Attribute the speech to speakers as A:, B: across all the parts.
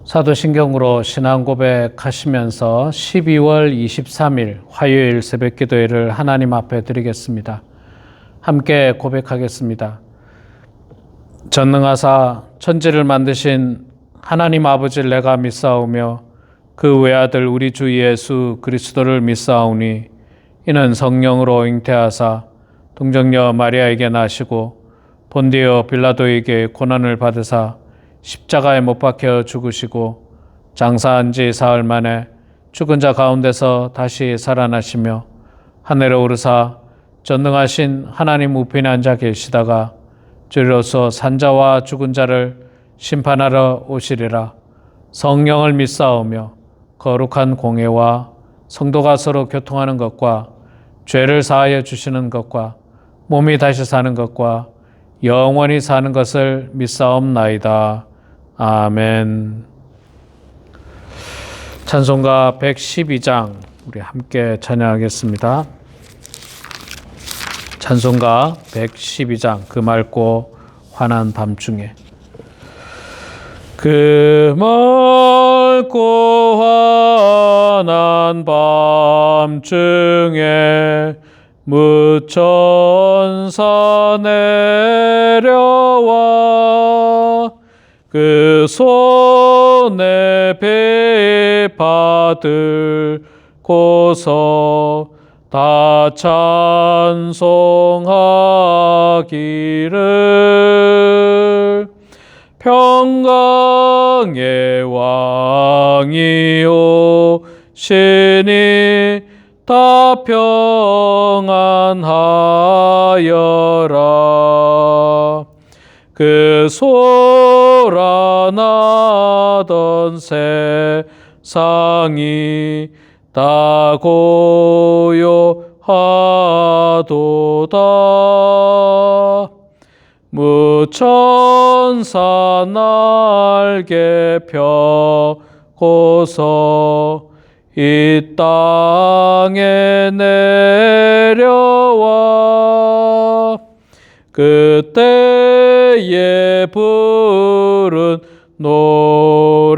A: 사도신경으로 신앙 고백하시면서 12월 23일 화요일 새벽 기도회를 하나님 앞에 드리겠습니다. 함께 고백하겠습니다. 전능하사 천지를 만드신 하나님 아버지를 내가 믿사오며 그 외아들 우리 주 예수 그리스도를 믿사오니 이는 성령으로 잉태하사 동정녀 마리아에게 나시고 본디오 빌라도에게 고난을 받으사 십자가에 못 박혀 죽으시고 장사한 지 사흘 만에 죽은 자 가운데서 다시 살아나시며 하늘에 오르사 전능하신 하나님 우편에 앉아 계시다가 주로서 산자와 죽은 자를 심판하러 오시리라. 성령을 믿사오며 거룩한 공회와 성도가 서로 교통하는 것과 죄를 사하여 주시는 것과 몸이 다시 사는 것과 영원히 사는 것을 믿사옵나이다. 아멘. 찬송가 112장 우리 함께 찬양하겠습니다. 찬송가 112장 그 맑고 환한 밤중에 그 맑고 환한 밤중에 무천사 내려와 그 손에 배 받을고서 다 찬송하기를 평강의 왕이 오시니 다 평안하여라. 그 소란하던 세상이 다 고요하도다. 무천사 날개 펴고서 이 땅에 내려와 그때에 부른 노래가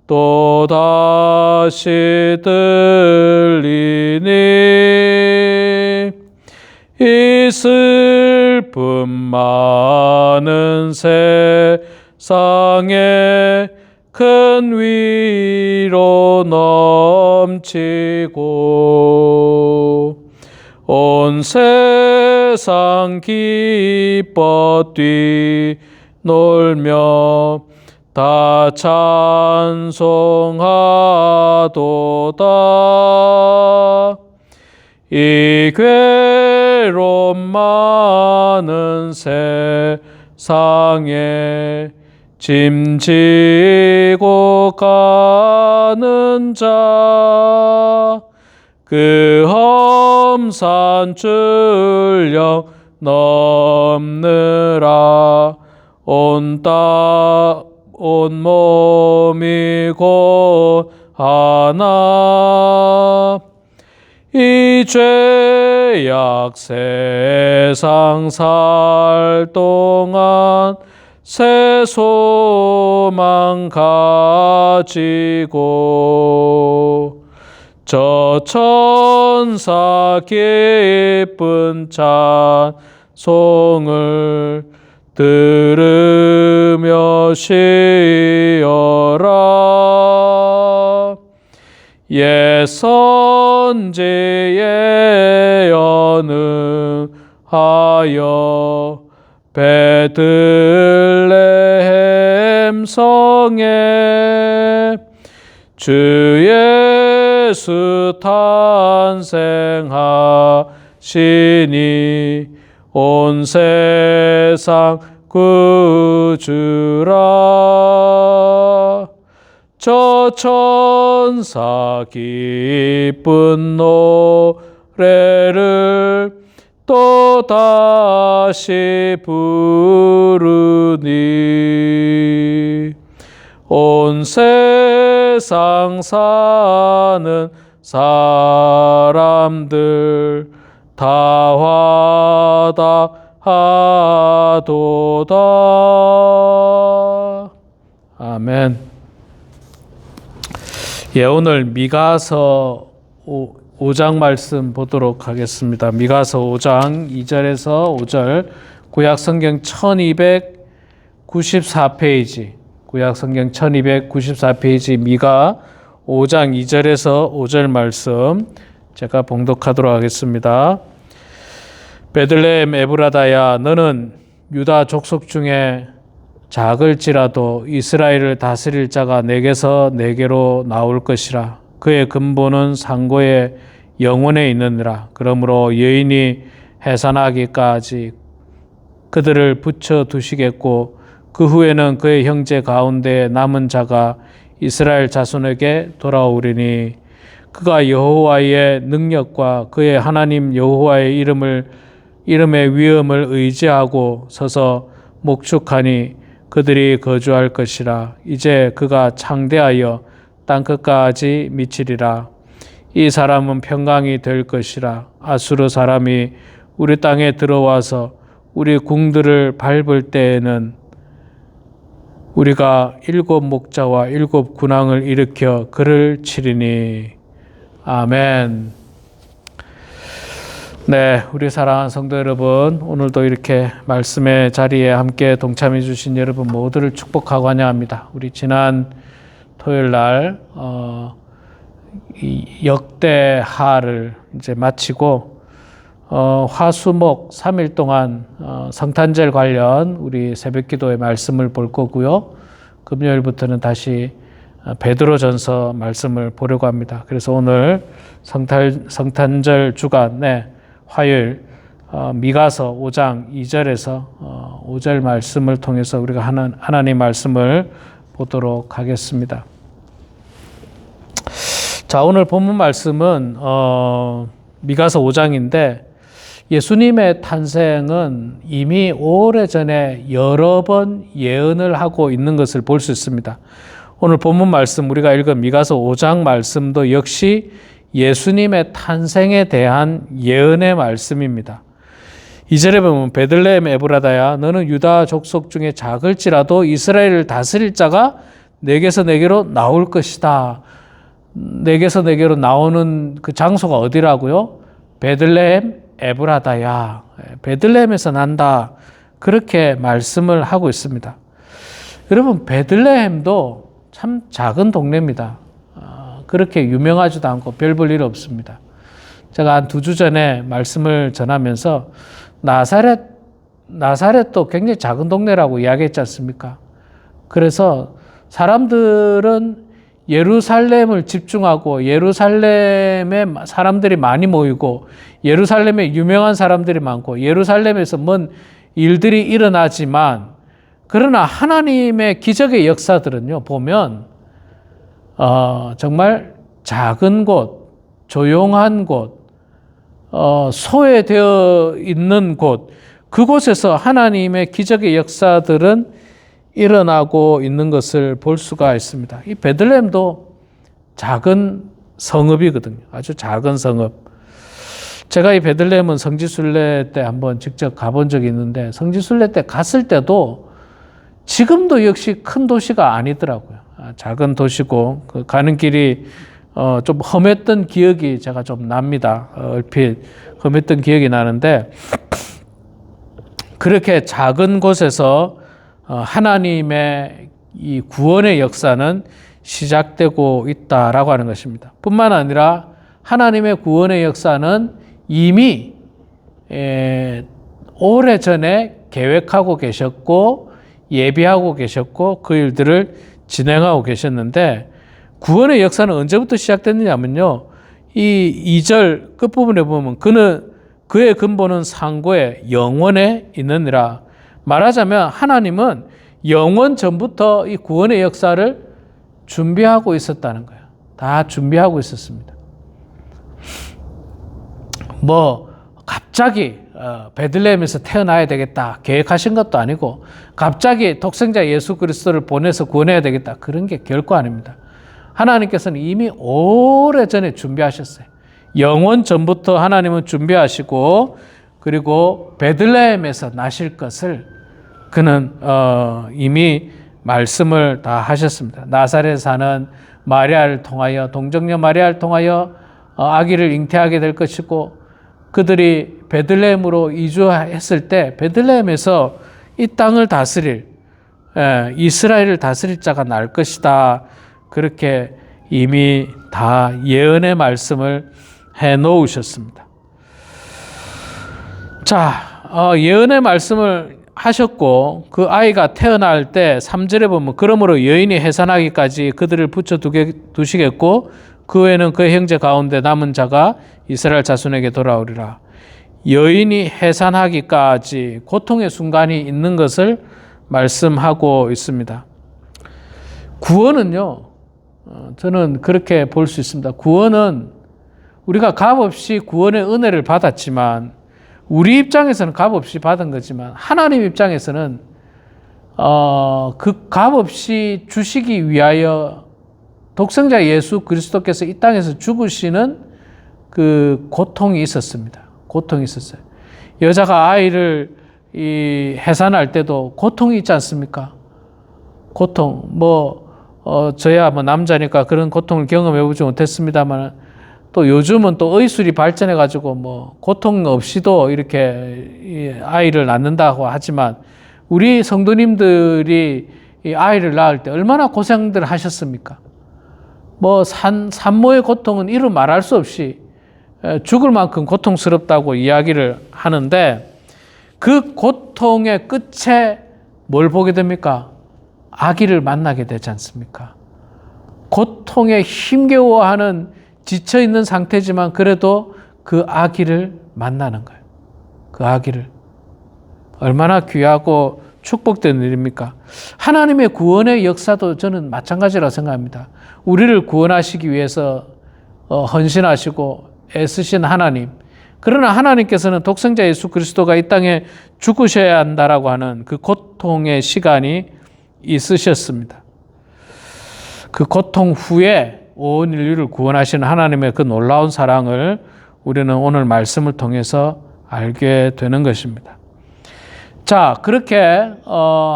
A: 또다시 들리니 이 슬픔 많은 세상에 큰 위로 넘치고 온 세상 기뻐 뛰놀며 다 찬송하도다. 이 괴로움 많은 세상에 짐지고 가는 자 그 험산 출령 넘느라 온 몸이 고하나 이 죄악 세상 살 동안 새 소망 가지고 저 천사 기쁜 찬송을 들으며 쉬어라. 옛 선지 예언하여 베들레헴 성에 주 예수 탄생하시니 온 세상 구주라. 저 천사 기쁜 노래를 또다시 부르니 온 세상 사는 사람들 다 화답하도다. 아멘. 아멘. 예, 오늘 미가서 5장 말씀 보도록 하겠습니다. 미가서 5장 2절에서 5절, 구약 성경 1294페이지, 구약 성경 1294페이지 미가 5장 2절에서 5절 말씀 제가 봉독하도록 하겠습니다. 베들레헴 에브라다야, 너는 유다 족속 중에 작을지라도 이스라엘을 다스릴 자가 내게서 내게로 나올 것이라. 그의 근본은 상고의 영원에 있느니라. 그러므로 여인이 해산하기까지 그들을 붙여 두시겠고, 그 후에는 그의 형제 가운데 남은 자가 이스라엘 자손에게 돌아오리니, 그가 여호와의 능력과 그의 하나님 여호와의 이름의 위엄을 의지하고 서서 목축하니 그들이 거주할 것이라. 이제 그가 창대하여 땅끝까지 미치리라. 이 사람은 평강이 될 것이라. 아수르 사람이 우리 땅에 들어와서 우리 궁들을 밟을 때에는 우리가 7 목자와 7 군왕을 일으켜 그를 치리니. 아멘. 네, 우리 사랑하는 성도 여러분, 오늘도 이렇게 말씀의 자리에 함께 동참해 주신 여러분 모두를 축복하고 환영합니다. 우리 지난 토요일 날 이 역대하를 이제 마치고 화수목 3일 동안 성탄절 관련 우리 새벽기도의 말씀을 볼 거고요. 금요일부터는 다시 베드로전서 말씀을 보려고 합니다. 그래서 오늘 성탄절 주간 화요일 미가서 5장 2절에서 5절 말씀을 통해서 우리가 하나님 말씀을 보도록 하겠습니다. 자, 오늘 본문 말씀은 미가서 5장인데, 예수님의 탄생은 이미 오래전에 여러 번 예언을 하고 있는 것을 볼 수 있습니다. 오늘 본문 말씀 우리가 읽은 미가서 5장 말씀도 역시 예수님의 탄생에 대한 예언의 말씀입니다. 2절에 보면 베들레헴 에브라다야, 너는 유다 족속 중에 작을지라도 이스라엘을 다스릴 자가 내게서 내게로 나올 것이다. 내게서 내게로 나오는 그 장소가 어디라고요? 베들레헴 에브라다야, 베들레헴에서 난다. 그렇게 말씀을 하고 있습니다. 여러분, 베들레헴도 참 작은 동네입니다. 그렇게 유명하지도 않고 별 볼 일 없습니다. 제가 한 2주 전에 말씀을 전하면서 나사렛도 굉장히 작은 동네라고 이야기했지 않습니까? 그래서 사람들은 예루살렘을 집중하고 예루살렘에 사람들이 많이 모이고 예루살렘에 유명한 사람들이 많고 예루살렘에서 뭔 일들이 일어나지만, 그러나 하나님의 기적의 역사들은요, 보면 정말 작은 곳, 조용한 곳, 소외되어 있는 곳, 그곳에서 하나님의 기적의 역사들은 일어나고 있는 것을 볼 수가 있습니다. 이 베들레헴도 작은 성읍이거든요. 아주 작은 성읍. 제가 이 베들레헴은 성지순례 때 한번 직접 가본 적이 있는데, 성지순례 때 갔을 때도 지금도 역시 큰 도시가 아니더라고요. 작은 도시고, 그 가는 길이 좀 험했던 기억이 제가 좀 납니다. 얼핏 험했던 기억이 나는데, 그렇게 작은 곳에서 하나님의 이 구원의 역사는 시작되고 있다라고 하는 것입니다. 뿐만 아니라 하나님의 구원의 역사는 이미 오래전에 계획하고 계셨고 예비하고 계셨고 그 일들을 진행하고 계셨는데, 구원의 역사는 언제부터 시작됐느냐면요, 이 2절 끝부분에 보면 그의 근본은 상고에 영원에 있느니라. 말하자면 하나님은 영원 전부터 이 구원의 역사를 준비하고 있었다는 거예요. 다 준비하고 있었습니다. 갑자기 베들레헴에서 태어나야 되겠다 계획하신 것도 아니고, 갑자기 독생자 예수 그리스도를 보내서 구원해야 되겠다, 그런 게 결코 아닙니다. 하나님께서는 이미 오래전에 준비하셨어요. 영원 전부터 하나님은 준비하시고, 그리고 베들레헴에서 나실 것을 그는 이미 말씀을 다 하셨습니다. 나사렛에 사는 마리아를 통하여, 동정녀 마리아를 통하여 아기를 잉태하게 될 것이고, 그들이 베들레헴으로 이주했을 때 베들레헴에서 이 땅을 다스릴, 이스라엘을 다스릴 자가 날 것이다. 그렇게 이미 다 예언의 말씀을 해 놓으셨습니다. 자, 예언의 말씀을 하셨고, 그 아이가 태어날 때 3절에 보면 그러므로 여인이 해산하기까지 그들을 붙여 두시겠고 그 후에는 그의 형제 가운데 남은 자가 이스라엘 자손에게 돌아오리라. 여인이 해산하기까지 고통의 순간이 있는 것을 말씀하고 있습니다. 구원은요, 저는 그렇게 볼 수 있습니다. 구원은 우리가 값없이 구원의 은혜를 받았지만, 우리 입장에서는 값없이 받은 거지만 하나님 입장에서는 그 값없이 주시기 위하여 독생자 예수 그리스도께서 이 땅에서 죽으시는 그 고통이 있었습니다. 고통이 있었어요. 여자가 아이를 해산할 때도 고통이 있지 않습니까? 고통, 저야 남자니까 그런 고통을 경험해보지 못했습니다만, 또 요즘은 또 의술이 발전해가지고 고통 없이도 이렇게 아이를 낳는다고 하지만, 우리 성도님들이 이 아이를 낳을 때 얼마나 고생들 하셨습니까? 산모의 고통은 이루 말할 수 없이 죽을 만큼 고통스럽다고 이야기를 하는데, 그 고통의 끝에 뭘 보게 됩니까? 아기를 만나게 되지 않습니까? 고통에 힘겨워하는, 지쳐있는 상태지만 그래도 그 아기를 만나는 거예요. 그 아기를. 얼마나 귀하고 축복된 일입니까? 하나님의 구원의 역사도 저는 마찬가지라고 생각합니다. 우리를 구원하시기 위해서 헌신하시고 애쓰신 하나님. 그러나 하나님께서는 독생자 예수 그리스도가 이 땅에 죽으셔야 한다라고 하는 그 고통의 시간이 있으셨습니다. 그 고통 후에 온 인류를 구원하시는 하나님의 그 놀라운 사랑을 우리는 오늘 말씀을 통해서 알게 되는 것입니다. 자, 그렇게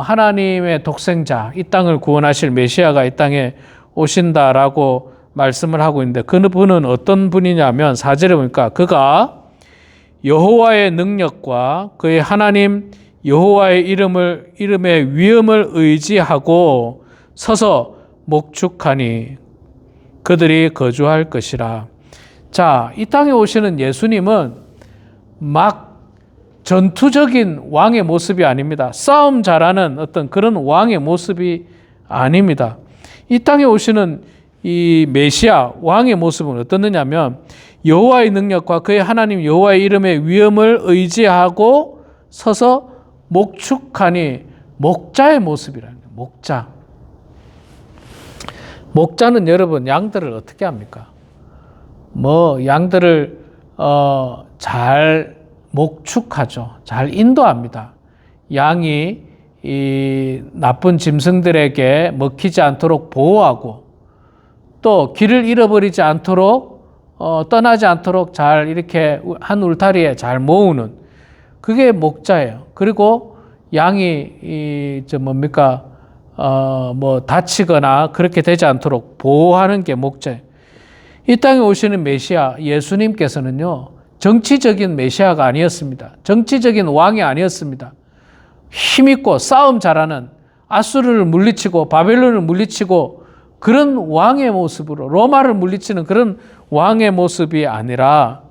A: 하나님의 독생자, 이 땅을 구원하실 메시아가 이 땅에 오신다라고 말씀을 하고 있는데, 그분은 어떤 분이냐면 4절에 보니까 그가 여호와의 능력과 그의 하나님 여호와의 이름의 위엄을 의지하고 서서 목축하니 그들이 거주할 것이라. 자, 이 땅에 오시는 예수님은 막 전투적인 왕의 모습이 아닙니다. 싸움 잘하는 어떤 그런 왕의 모습이 아닙니다. 이 땅에 오시는 이 메시아 왕의 모습은 어떻느냐면, 여호와의 능력과 그의 하나님 여호와의 이름의 위엄을 의지하고 서서 목축하니, 목자의 모습이라는 거예요. 목자. 목자는 여러분 양들을 어떻게 합니까? 양들을 잘 목축하죠. 잘 인도합니다. 양이 이 나쁜 짐승들에게 먹히지 않도록 보호하고, 또 길을 잃어버리지 않도록 떠나지 않도록 잘 이렇게 한 울타리에 잘 모으는, 그게 목자예요. 그리고 양이 다치거나 그렇게 되지 않도록 보호하는 게 목자예요. 이 땅에 오시는 메시아 예수님께서는요, 정치적인 메시아가 아니었습니다. 정치적인 왕이 아니었습니다. 힘있고 싸움 잘하는, 아수르를 물리치고 바벨론을 물리치고 그런 왕의 모습으로, 로마를 물리치는 그런 왕의 모습이 아니라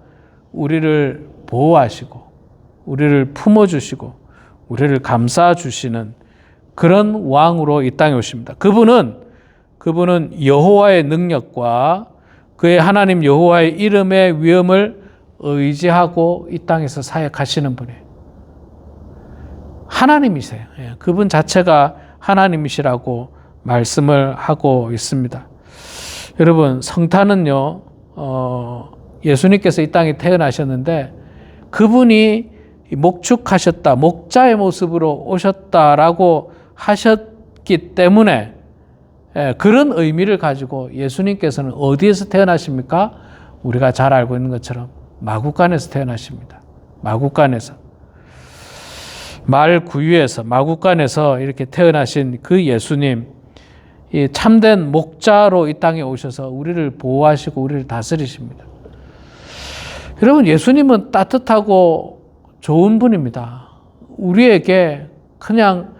A: 우리를 보호하시고 우리를 품어주시고 우리를 감싸주시는 그런 왕으로 이 땅에 오십니다. 그분은 여호와의 능력과 그의 하나님 여호와의 이름의 위엄을 의지하고 이 땅에서 사역하시는 분이에요. 하나님이세요. 그분 자체가 하나님이시라고 말씀을 하고 있습니다. 여러분, 성탄은요, 예수님께서 이 땅에 태어나셨는데 그분이 목축하셨다, 목자의 모습으로 오셨다라고 하셨기 때문에 그런 의미를 가지고 예수님께서는 어디에서 태어나십니까? 우리가 잘 알고 있는 것처럼 마구간에서 태어나십니다. 마구간에서. 말 구유에서 마구간에서 이렇게 태어나신 그 예수님, 이 참된 목자로 이 땅에 오셔서 우리를 보호하시고 우리를 다스리십니다. 여러분, 예수님은 따뜻하고 좋은 분입니다. 우리에게 그냥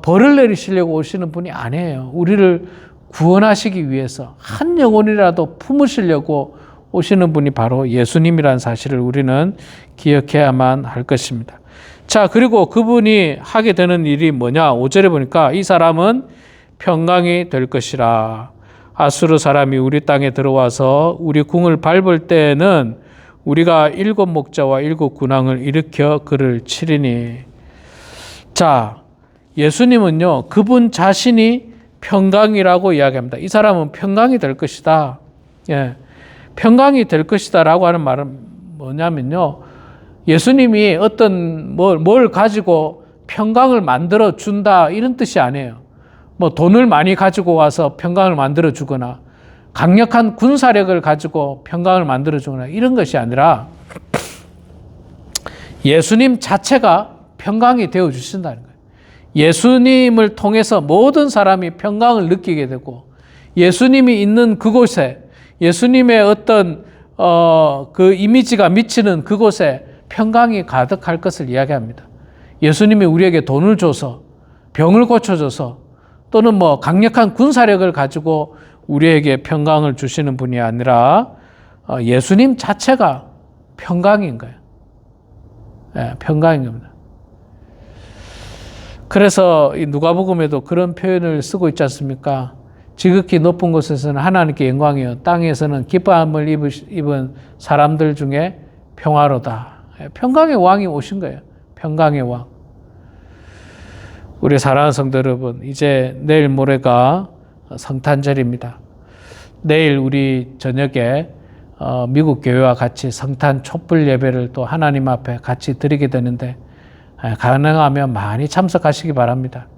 A: 벌을 내리시려고 오시는 분이 아니에요. 우리를 구원하시기 위해서 한 영혼이라도 품으시려고 오시는 분이 바로 예수님이라는 사실을 우리는 기억해야만 할 것입니다. 자, 그리고 그분이 하게 되는 일이 뭐냐? 5절에 보니까 이 사람은 평강이 될 것이라. 아수르 사람이 우리 땅에 들어와서 우리 궁을 밟을 때에는 우리가 7 목자와 7 군왕을 일으켜 그를 치리니. 자, 예수님은요, 그분 자신이 평강이라고 이야기합니다. 이 사람은 평강이 될 것이다. 예, 평강이 될 것이다 라고 하는 말은 뭐냐면요, 예수님이 어떤 뭘 가지고 평강을 만들어 준다 이런 뜻이 아니에요. 뭐 돈을 많이 가지고 와서 평강을 만들어 주거나 강력한 군사력을 가지고 평강을 만들어 주거나 이런 것이 아니라 예수님 자체가 평강이 되어 주신다는 거예요. 예수님을 통해서 모든 사람이 평강을 느끼게 되고, 예수님이 있는 그곳에, 예수님의 어떤 그 이미지가 미치는 그곳에 평강이 가득할 것을 이야기합니다. 예수님이 우리에게 돈을 줘서, 병을 고쳐줘서, 또는 뭐 강력한 군사력을 가지고 우리에게 평강을 주시는 분이 아니라 예수님 자체가 평강인 거예요. 네, 평강인 겁니다. 그래서 누가복음에도 그런 표현을 쓰고 있지 않습니까? 지극히 높은 곳에서는 하나님께 영광이요, 땅에서는 기뻐함을 입은 사람들 중에 평화로다. 평강의 왕이 오신 거예요. 평강의 왕. 우리 사랑하는 성도 여러분, 이제 내일 모레가 성탄절입니다. 내일 우리 저녁에 미국 교회와 같이 성탄 촛불 예배를 또 하나님 앞에 같이 드리게 되는데, 가능하면 많이 참석하시기 바랍니다.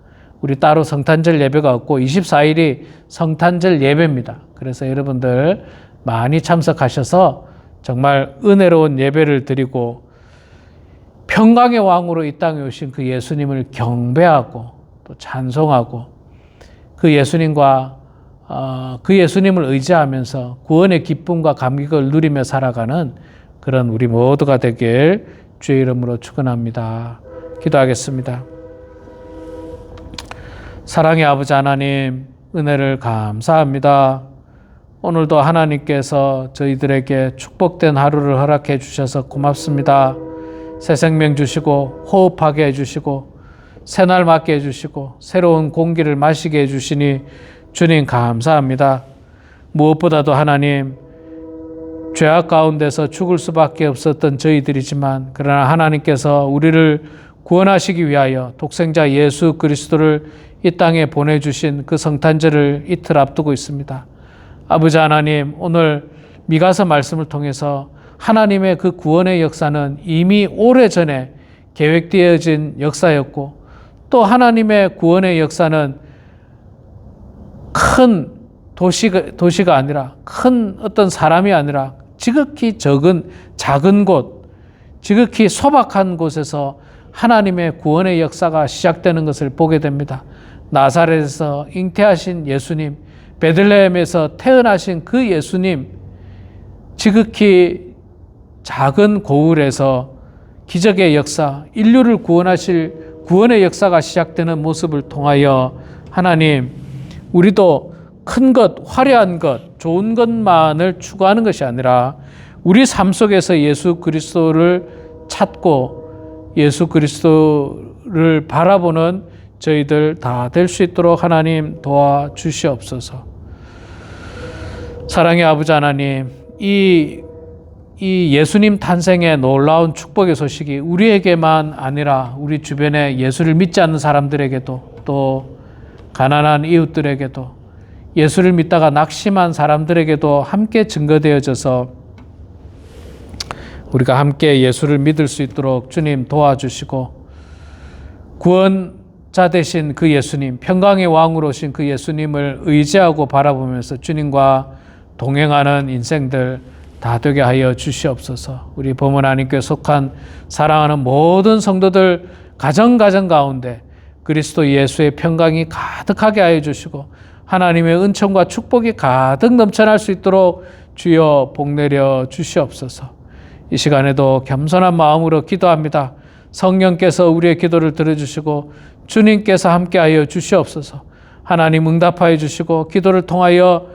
A: 우리 따로 성탄절 예배가 없고 24일이 성탄절 예배입니다. 그래서 여러분들 많이 참석하셔서 정말 은혜로운 예배를 드리고 평강의 왕으로 이 땅에 오신 그 예수님을 경배하고 또 찬송하고 그 예수님과 그 예수님을 의지하면서 구원의 기쁨과 감격을 누리며 살아가는 그런 우리 모두가 되길 주의 이름으로 축원합니다. 기도하겠습니다. 사랑의 아버지 하나님, 은혜를 감사합니다. 오늘도 하나님께서 저희들에게 축복된 하루를 허락해 주셔서 고맙습니다. 새 생명 주시고 호흡하게 해주시고 새날 맞게 해주시고 새로운 공기를 마시게 해주시니 주님 감사합니다. 무엇보다도 하나님, 죄악 가운데서 죽을 수밖에 없었던 저희들이지만 그러나 하나님께서 우리를 구원하시기 위하여 독생자 예수 그리스도를 이 땅에 보내주신 그 성탄절을 이틀 앞두고 있습니다. 아버지 하나님, 오늘 미가서 말씀을 통해서 하나님의 그 구원의 역사는 이미 오래전에 계획되어진 역사였고, 또 하나님의 구원의 역사는 큰 도시가 아니라, 큰 어떤 사람이 아니라 지극히 작은 곳, 지극히 소박한 곳에서 하나님의 구원의 역사가 시작되는 것을 보게 됩니다. 나사렛에서 잉태하신 예수님, 베들레헴에서 태어나신 그 예수님, 지극히 작은 고을에서 기적의 역사, 인류를 구원하실 구원의 역사가 시작되는 모습을 통하여 하나님, 우리도 큰 것, 화려한 것, 좋은 것만을 추구하는 것이 아니라 우리 삶 속에서 예수 그리스도를 찾고 예수 그리스도를 바라보는 저희들 다 될 수 있도록 하나님 도와주시옵소서. 사랑의 아버지 하나님, 이 예수님 탄생의 놀라운 축복의 소식이 우리에게만 아니라 우리 주변에 예수를 믿지 않는 사람들에게도, 또 가난한 이웃들에게도, 예수를 믿다가 낙심한 사람들에게도 함께 증거되어져서 우리가 함께 예수를 믿을 수 있도록 주님 도와주시고, 구원자 되신 그 예수님, 평강의 왕으로 오신 그 예수님을 의지하고 바라보면서 주님과 동행하는 인생들 다 되게 하여 주시옵소서. 우리 범은 하나님께 속한 사랑하는 모든 성도들 가정 가운데 그리스도 예수의 평강이 가득하게 하여 주시고 하나님의 은총과 축복이 가득 넘쳐날 수 있도록 주여 복 내려 주시옵소서. 이 시간에도 겸손한 마음으로 기도합니다. 성령께서 우리의 기도를 들어주시고 주님께서 함께하여 주시옵소서. 하나님 응답하여 주시고 기도를 통하여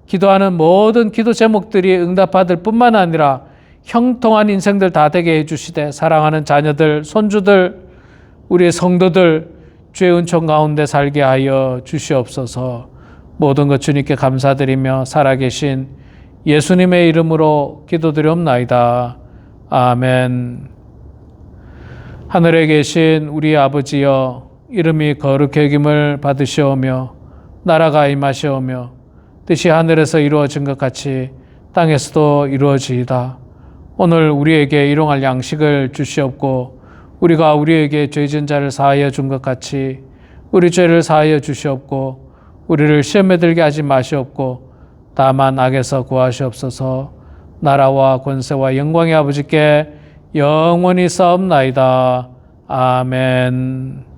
A: 기도하는 모든 기도 제목들이 응답받을 뿐만 아니라 형통한 인생들 다 되게 해주시되 사랑하는 자녀들, 손주들, 우리의 성도들 주의 은총 가운데 살게 하여 주시옵소서. 모든 것 주님께 감사드리며 살아계신 예수님의 이름으로 기도드리옵나이다. 아멘. 하늘에 계신 우리 아버지여, 이름이 거룩히 여김을 받으시오며 나라가 임하시오며 뜻이 하늘에서 이루어진 것 같이 땅에서도 이루어지이다. 오늘 우리에게 일용할 양식을 주시옵고 우리가 우리에게 죄진 자를 사하여 준 것 같이 우리 죄를 사하여 주시옵고 우리를 시험에 들게 하지 마시옵고 다만 악에서 구하시옵소서. 나라와 권세와 영광의 아버지께 영원히 싸움나이다. 아멘.